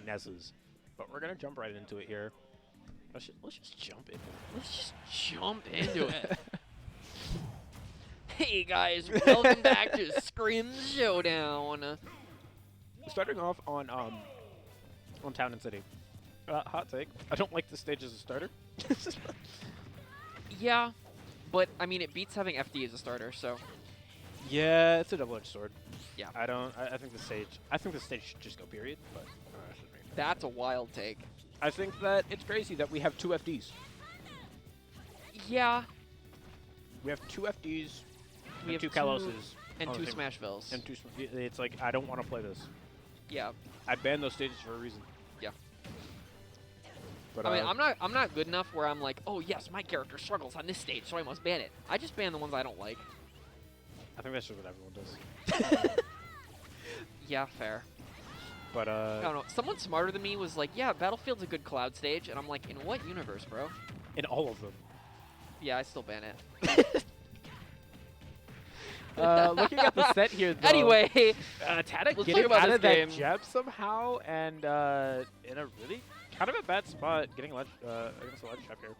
Nesses. But we're going to jump right into it here. Let's just jump into it. Let's just jump into it. Hey guys, welcome back to Scrims Showdown. Starting off on Town and City. Hot take. I don't like this stage as a starter. Yeah, but I mean it beats having FD as a starter, so. Yeah, it's a double-edged sword. Yeah. I think the stage should just go period, but That's a wild take. I think that it's crazy that we have 2 FDs. Yeah. We have 2 FDs, We have 2 Kaloses, and 2 Smashvilles. and 2. It's like I don't want to play this. Yeah. I banned those stages for a reason. Yeah. But I mean, I'm not good enough where I'm like, oh yes, my character struggles on this stage, so I must ban it. I just ban the ones I don't like. I think that's just what everyone does. Yeah, fair. But I don't know. Someone smarter than me was like, yeah, Battlefield's a good cloud stage, and I'm like, in what universe, bro? in all of them. Yeah, I still ban it. Looking at the set here, though, Anyway, Tata let's getting talk about out this of that game. jab somehow, and in a really kind of a bad spot, getting ledge against the ledge trap here. Oof.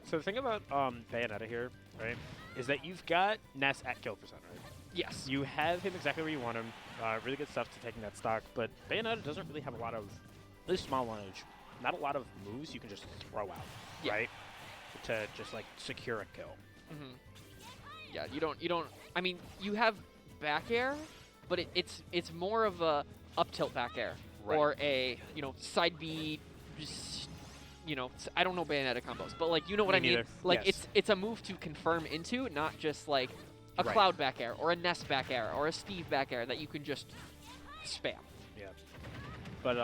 So the thing about Bayonetta here, right, is that you've got Ness at kill %, right? Yes. You have him exactly where you want him. Really good stuff to taking that stock, but Bayonetta doesn't really have a lot of, at least small lineage, not a lot of moves you can just throw out, Yeah. right? To just like secure a kill. Mm-hmm. Yeah, you don't. I mean, you have back air, but it's more of a up tilt back air Right. or a side B. Just, I don't know Bayonetta combos, but like you know what Me I mean. neither. Like Yes. it's a move to confirm into, not just like a Right. Cloud back air or a Ness back air or a Steve back air that you can just spam. Yeah. But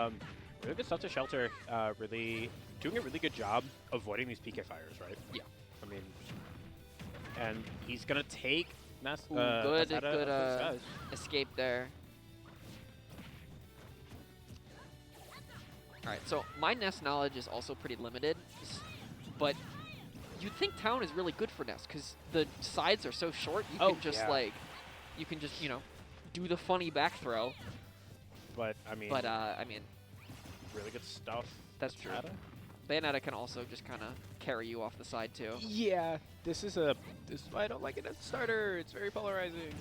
really good stuff to Shelter. Really doing a really good job avoiding these PK fires, right? Yeah. I mean, and he's gonna take Ness. Ooh, good Ness out of those guys. escape there. All right, so my Ness knowledge is also pretty limited, but you'd think Town is really good for Ness because the sides are so short. You can just do the funny back throw. But I mean, really good stuff. That's true. Tata. Bayonetta can also just kind of carry you off the side too. Yeah, this is why I don't like it as a starter. It's very polarizing.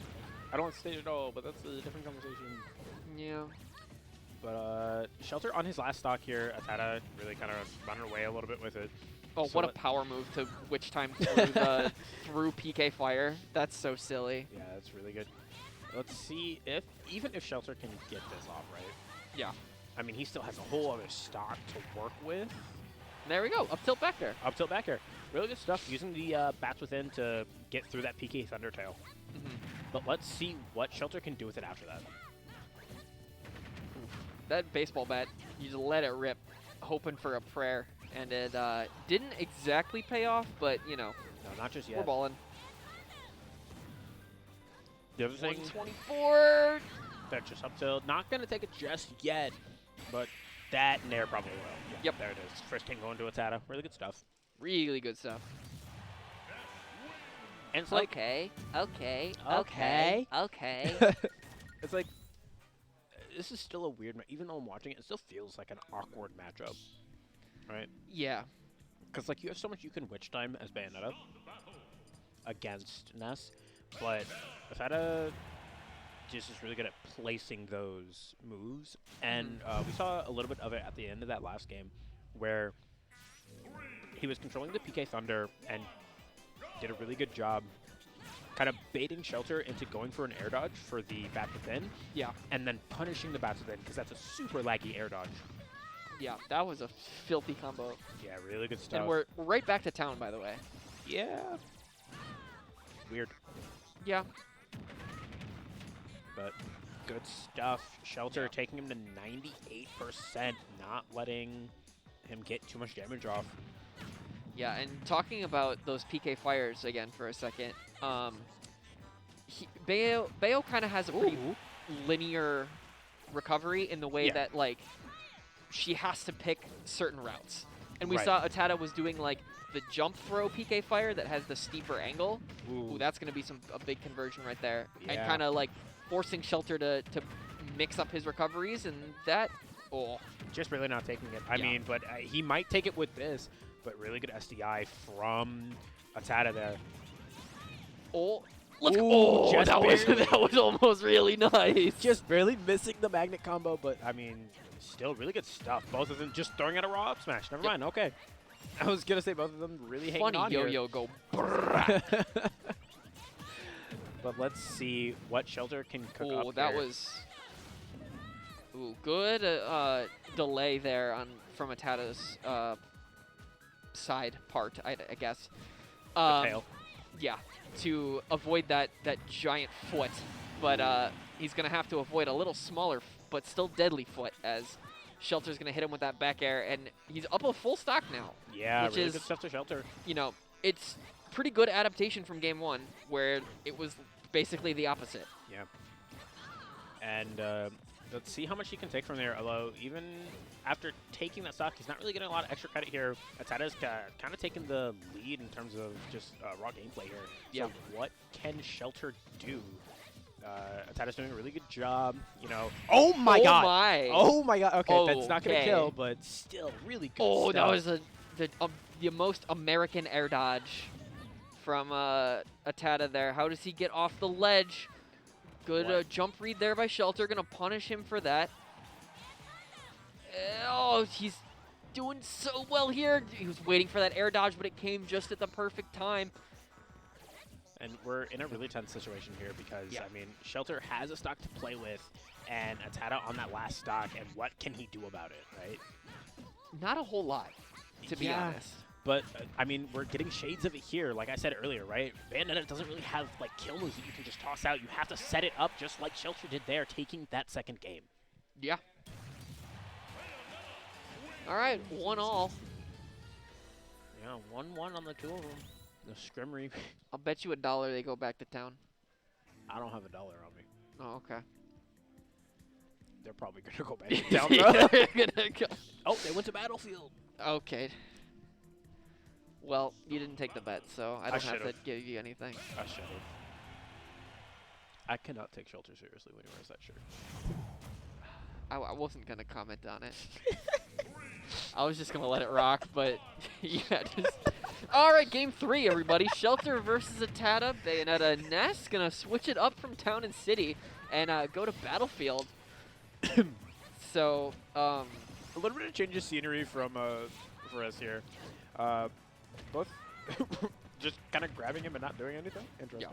I don't want to stage at all, but that's a different conversation. Yeah. But Shelter on his last stock here, ATATA really kind of running away a little bit with it. Oh, So what a power move to witch time through the through PK fire. That's so silly. Yeah, that's really good. Let's see even if Shelter can get this off, right? Yeah. I mean, he still has a whole other stock to work with. There we go. Up tilt back there. Up tilt back here. Really good stuff using the bats within to get through that PK Thundertail. But let's see what Shelter can do with it after that. That baseball bat, you just let it rip, hoping for a prayer. And it didn't exactly pay off, but, No, not just yet. we're balling. The other thing, 124! that just up tilt. Not going to take it just yet, but that Nair probably will. Yeah, Yep. There it is. First king going to ATATA. Really good stuff. Really good stuff. And it's like, Okay. it's like, this is still a weird, even though I'm watching it, it still feels like an awkward matchup, right? Yeah. Because like you have so much you can witch time as Bayonetta against Ness, but ATATA just is really good at placing those moves, and we saw a little bit of it at the end of that last game, where he was controlling the PK Thunder and did a really good job kind of baiting Shelter into going for an air dodge for the bat within. Yeah. And then punishing the bats within, because that's a super laggy air dodge. Yeah, that was a filthy combo. Yeah, really good stuff. And we're right back to Town, by the way. Yeah. Weird. Yeah. But good stuff. Shelter taking him to 98%, not letting him get too much damage off. Yeah, and talking about those PK fires again for a second, Bayo kind of has a pretty linear recovery in the way that, like, she has to pick certain routes. And we saw ATATA was doing, like, the jump throw PK fire that has the steeper angle. Ooh, that's going to be a big conversion right there. Yeah. And kind of, like, forcing Shelter to mix up his recoveries, and that, Just really not taking it. I mean, but he might take it with this, but really good SDI from ATATA there. Let's go. Just that was almost really nice. Just barely missing the magnet combo, but I mean, still really good stuff. Both of them just throwing out a raw up smash. Never mind. Okay. I was going to say both of them really hanging on here. Yo-yo go. But let's see what Shelter can cook up that here. was good delay there from ATATA's side part, I guess. The tail. Yeah, to avoid that giant foot, but he's gonna have to avoid a little smaller but still deadly foot as Shelter's gonna hit him with that back air, and he's up a full stock now. Yeah, which really is good stuff to Shelter. You know, it's pretty good adaptation from game 1, where it was basically the opposite. Yeah. And let's see how much he can take from there, although even after taking that stock, he's not really getting a lot of extra credit here. ATATA's kind of taken the lead in terms of just raw gameplay here. Yeah. So what can Shelter do? ATATA's doing a really good job, you know. Oh my god! Oh my god! Okay, that's not gonna kill, but still really good stuff. That was the most American air dodge from ATATA there. How does he get off the ledge? Good jump read there by Shelter. Gonna punish him for that. He's doing so well here. He was waiting for that air dodge, but it came just at the perfect time. And we're in a really tense situation here because, I mean, Shelter has a stock to play with, and ATATA on that last stock, and what can he do about it, right? Not a whole lot, to be honest. But, I mean, we're getting shades of it here, like I said earlier, right? Bayonetta doesn't really have, like, kill moves that you can just toss out. You have to set it up just like Shelter did there, taking that second game. Yeah. All right, 1-all. Yeah, 1-1 on the two of them. The Scrimry. I'll bet you $1 they go back to town. I don't have $1 on me. Oh, okay. They're probably going to go back to town, though. They're gonna go. Oh, they went to Battlefield. Okay. Well, you didn't take the bet, so I don't have to give you anything. I should have. I cannot take Shelter seriously when he wears that shirt. I wasn't going to comment on it. I was just going to let it rock, but yeah, just... All right, game 3, everybody. Shelter versus ATATA. Bayonetta and Ness going to switch it up from town and city and go to Battlefield. So, a little bit of change of scenery from for us here. Both just kind of grabbing him and not doing anything. Interesting.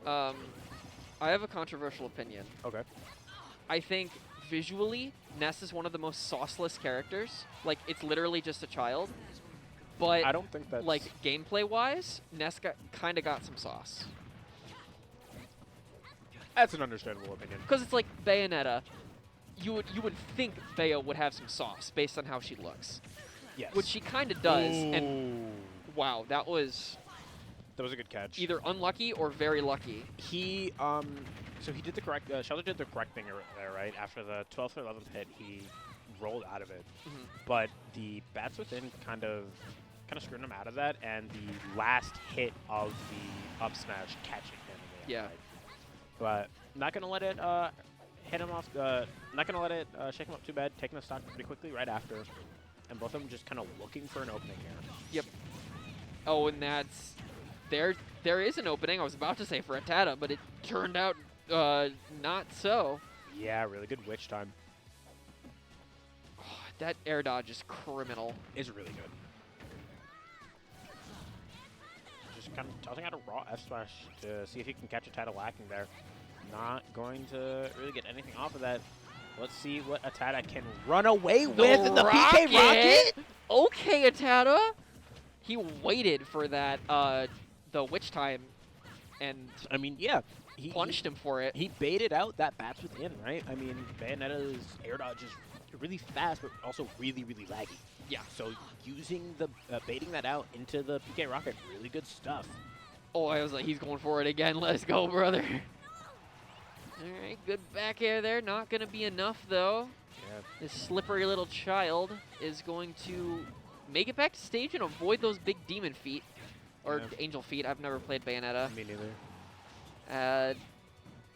Yeah. I have a controversial opinion. Okay. I think visually, Ness is one of the most sauceless characters. Like, it's literally just a child. But I don't think that's... like, gameplay-wise, Ness kind of got some sauce. That's an understandable opinion. Because it's like Bayonetta. You would think Bayo would have some sauce based on how she looks. Yes. Which she kind of does. Ooh. And wow, that was a good catch. Either unlucky or very lucky. He so he did the correct Shelter did the correct thing there, right? After the 12th or 11th hit, he rolled out of it. Mm-hmm. But the bats within kind of screwed him out of that, and the last hit of the up smash catching him. Yeah. But not gonna let it hit him off. Not gonna let it shake him up too bad. Taking the stock pretty quickly right after, and both of them just kind of looking for an opening here. Yep. Oh, and that's there is an opening. I was about to say for ATATA, but it turned out not so. Yeah, really good witch time. Oh, that air dodge is criminal. It's really good. Just kind of tossing out a raw F smash to see if he can catch ATATA lacking there. Not going to really get anything off of that. Let's see what ATATA can run away with in the PK Rocket. Okay, ATATA. He waited for that the witch time, and I mean, yeah, he punished him for it. He baited out that bats within, right? I mean, Bayonetta's air dodge is really fast, but also really, really laggy. Yeah. So using the baiting that out into the PK Rocket, really good stuff. Oh, I was like, he's going for it again. Let's go, brother. All right, good back air there. Not going to be enough, though. Yeah. This slippery little child is going to make it back to stage and avoid those big demon feet. Or angel feet. I've never played Bayonetta. Me neither.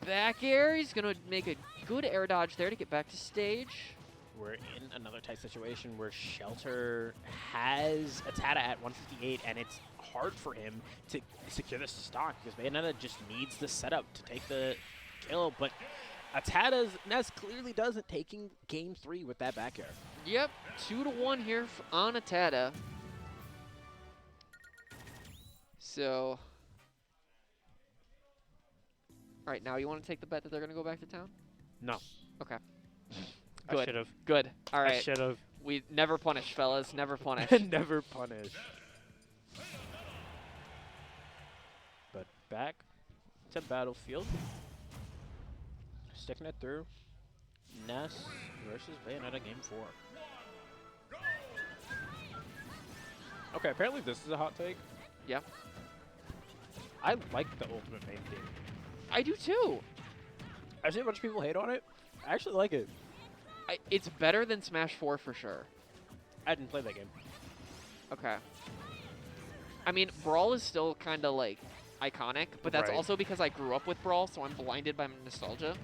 back air. He's going to make a good air dodge there to get back to stage. We're in another tight situation where Shelter has ATATA at 158, and it's hard for him to secure the stock because Bayonetta just needs the setup to take the kill. But ATATA's Ness clearly doesn't, taking game 3 with that back air. Yep, 2-1 here on ATATA. So, all right, now you want to take the bet that they're going to go back to town? No. Okay. I should have. Good. All right. I should have. We never punish, fellas. Never punish. Never punish. But back to Battlefield. Sticking it through. Ness versus Bayonetta game 4. Okay, apparently this is a hot take. Yeah. I like the ultimate main theme. I do too. I've seen a bunch of people hate on it. I actually like it. It's better than Smash 4 for sure. I didn't play that game. Okay. I mean, Brawl is still kind of like iconic, but that's Right. also because I grew up with Brawl, so I'm blinded by nostalgia.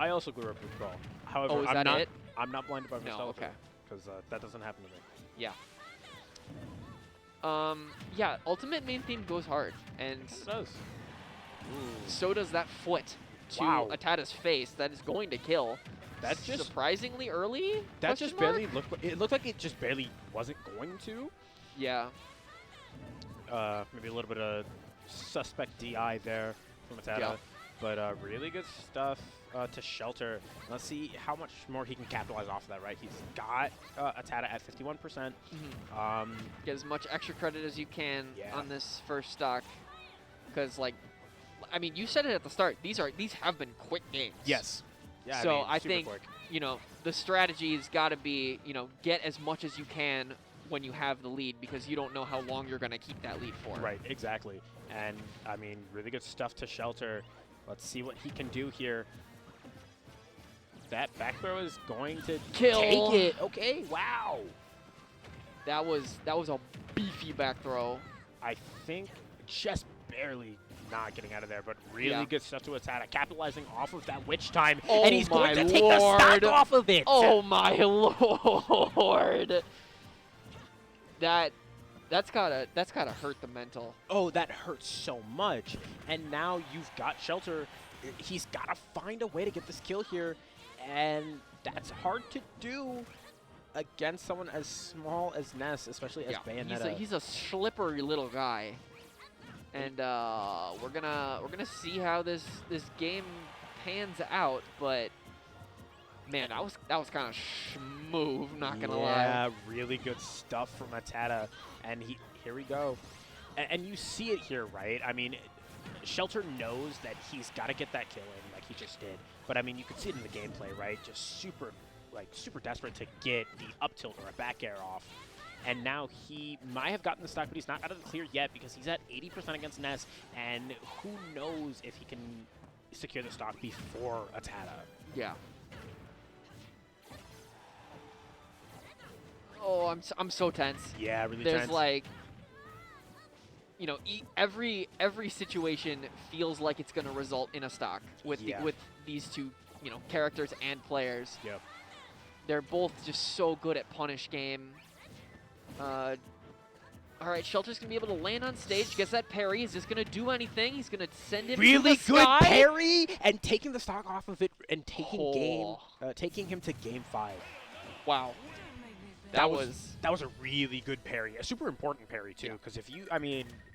I also grew up with Brawl. However, Oh, is that it? I'm not blinded by No, nostalgia. okay. Because that doesn't happen to me. Yeah. Yeah, Ultimate main theme goes hard, and It does. so does that foot to Wow. ATATA's face that is going to kill. That just surprisingly early? that Question just mark? barely looked. It looked like it just barely wasn't going to. Yeah. Maybe a little bit of suspect DI there from ATATA. Yeah. But really good stuff to Shelter. Let's see how much more he can capitalize off of that, right? He's got ATATA at 51%. Get as much extra credit as you can Yeah. on this first stock. Because, like, I mean, you said it at the start. These have been quick games. Yes. Yeah, So mean, I super think, quick. you know, the strategy's got to be, you know, get as much as you can when you have the lead because you don't know how long you're going to keep that lead for. Right, exactly. And, I mean, really good stuff to Shelter. Let's see what he can do here. That back throw is going to Kill. take it. Okay, wow. That was a beefy back throw. I think just barely not getting out of there, but really Yeah. good stuff to ATATA, capitalizing off of that witch time, Oh and he's going my to take the stock lord. off of it. Oh my lord. That's gotta hurt the mental. Oh, that hurts so much. And now you've got Shelter. He's got to find a way to get this kill here, and that's hard to do against someone as small as Ness, especially as Bayonetta. He's a slippery little guy. And we're gonna see how this game pans out, but man, that was kind of smooth, not gonna lie. Yeah, really good stuff from ATATA, and here we go, and you see it here, right? I mean, Shelter knows that he's got to get that kill in, like he just did. But I mean, you could see it in the gameplay, right? Just super desperate to get the up tilt or a back air off. And now he might have gotten the stock, but he's not out of the clear yet because he's at 80% against Ness, and who knows if he can secure the stock before ATATA. Yeah. Oh, I'm so tense. Yeah, really There's tense. like, you know, every situation feels like it's going to result in a stock with with these two, you know, characters and players. Yep. They're both just so good at punish game. All right, Shelter's going to be able to land on stage. Gets that parry. Is this going to do anything? He's going to send it really into the good sky. parry and taking the stock off of it and taking Oh. taking him to game 5. Wow. That was a really good parry, a super important parry too. Because if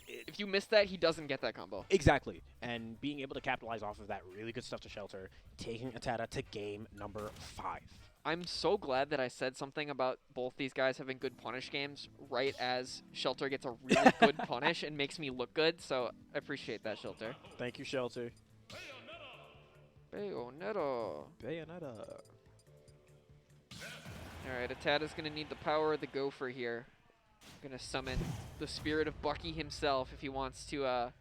if you miss that, he doesn't get that combo. Exactly, and being able to capitalize off of that, really good stuff to Shelter, taking ATATA to game number 5. I'm so glad that I said something about both these guys having good punish games right as Shelter gets a really good punish and makes me look good, so I appreciate that, Shelter. Thank you, Shelter. Bayonetta. Bayonetta. Alright, ATATA's going to need the power of the Gopher here. Going to summon the spirit of Bucky himself if he wants to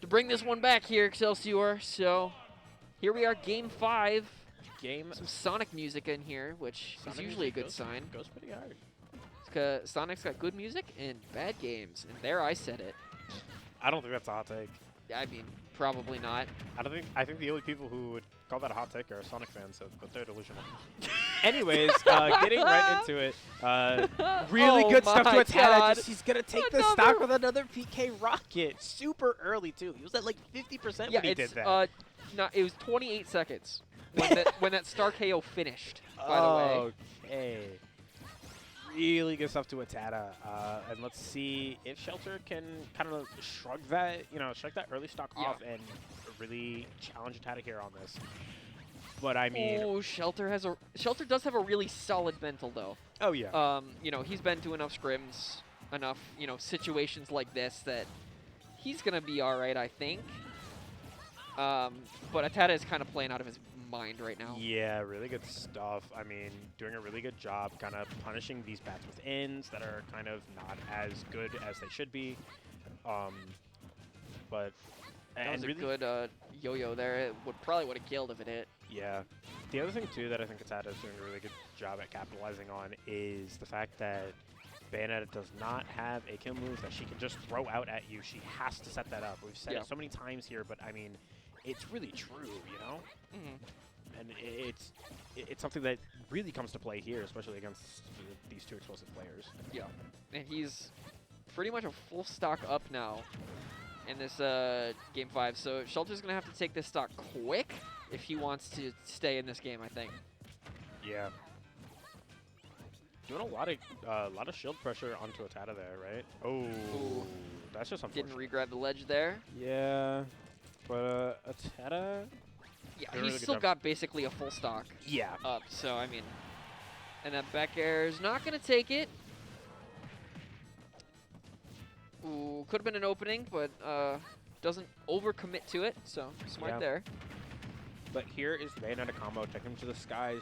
bring this one back here, Excelsior. So, here we are, Game 5. Some Sonic music in here, which is usually a good sign. Goes pretty hard. Because Sonic's got good music and bad games. And there I said it. I don't think that's a hot take. I mean, Probably not. I think the only people who would call that a hot take are Sonic fans, but they're delusional. Anyways, getting right into it. Really Oh good stuff to my ATATA. God. He's gonna take the stock with another PK rocket, super early too. He was at like 50% Yeah, when he did it's that. no, it was 28 seconds when that star KO finished. By the way. Okay. Really good stuff to ATATA. And let's see if Shelter can kind of shrug that early stock off and really challenge ATATA here on this. But I mean, Oh, Shelter does have a really solid mental though. oh yeah. You know, he's been to enough scrims, enough, situations like this that he's gonna be all right, I think. But ATATA is kind of playing out of his mind right now. Yeah, really good stuff. I mean, doing a really good job kind of punishing these bats with ins that are kind of not as good as they should be. But That was a really good yo-yo there. It probably would have killed if it hit. Yeah. The other thing, too, that I think ATATA is doing a really good job at capitalizing on is the fact that Bayonetta does not have a kill move that she can just throw out at you. She has to set that up. We've said it so many times here, but, I mean, it's really true, you know? And it's something that really comes to play here, especially against these two explosive players. Yeah. And he's pretty much a full stock up now in this Game 5. So Shelter's going to have to take this stock quick if he wants to stay in this game, I think. Yeah. Doing a lot of shield pressure onto ATATA there, right? Oh, that's just unfortunate. Didn't re-grab the ledge there. Yeah, but ATATA... Yeah, he's he's still got basically a full stock up. So, I mean, and that back air is not going to take it. Ooh, could have been an opening, but doesn't overcommit to it. So, smart there. But here is the Bayonetta combo. Take him to the skies.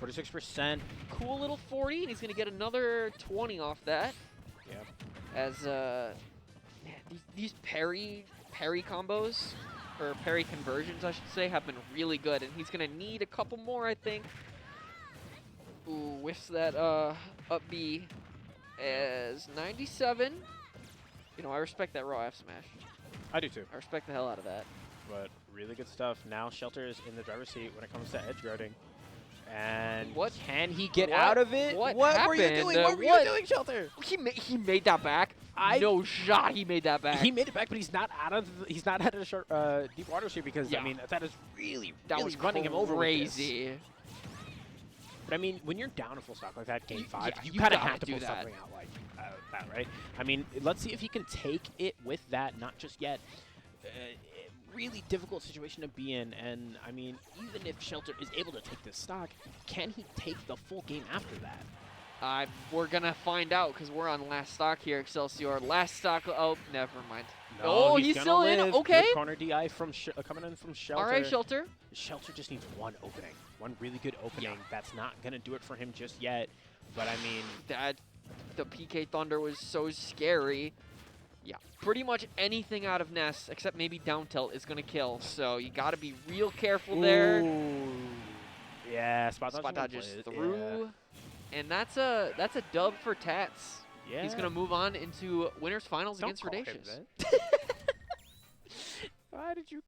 46%. Cool little 40, and he's going to get another 20 off that. Yeah. As man, these parry combos, or parry conversions, I should say, have been really good, and he's going to need a couple more, I think. Ooh, whiffs that up B as 97. You know, I respect that raw F smash. I do too. I respect the hell out of that. But really good stuff. Now Shelter is in the driver's seat when it comes to edge guarding. And what can he get out of it? What were you doing? What were you doing, Shelter? He made that back. No shot. He made that back. He made it back, but he's not out of a short, deep water street because I mean that is really was running him over. Crazy. But I mean, when you're down a full stock like that, Game 5, you kind of have to pull something out like that, right? I mean, let's see if he can take it with that. Not just yet. Really difficult situation to be in, and I mean, even if Shelter is able to take this stock, can he take the full game after that? We're gonna find out because we're on last stock here, Excelsior. Last stock. Oh, never mind. No, oh, he's still live. in. Okay. Good corner DI from coming in from Shelter. All right, Shelter. Shelter just needs one opening, one really good opening. That's not gonna do it for him just yet. But I mean, the PK Thunder was so scary. Yeah, pretty much anything out of Ness, except maybe down tilt, is going to kill. So you got to be real careful there. Yeah, spot dodges through. Yeah. And that's a dub for Tats. Yeah. He's going to move on into winners finals against Radacious. Why did you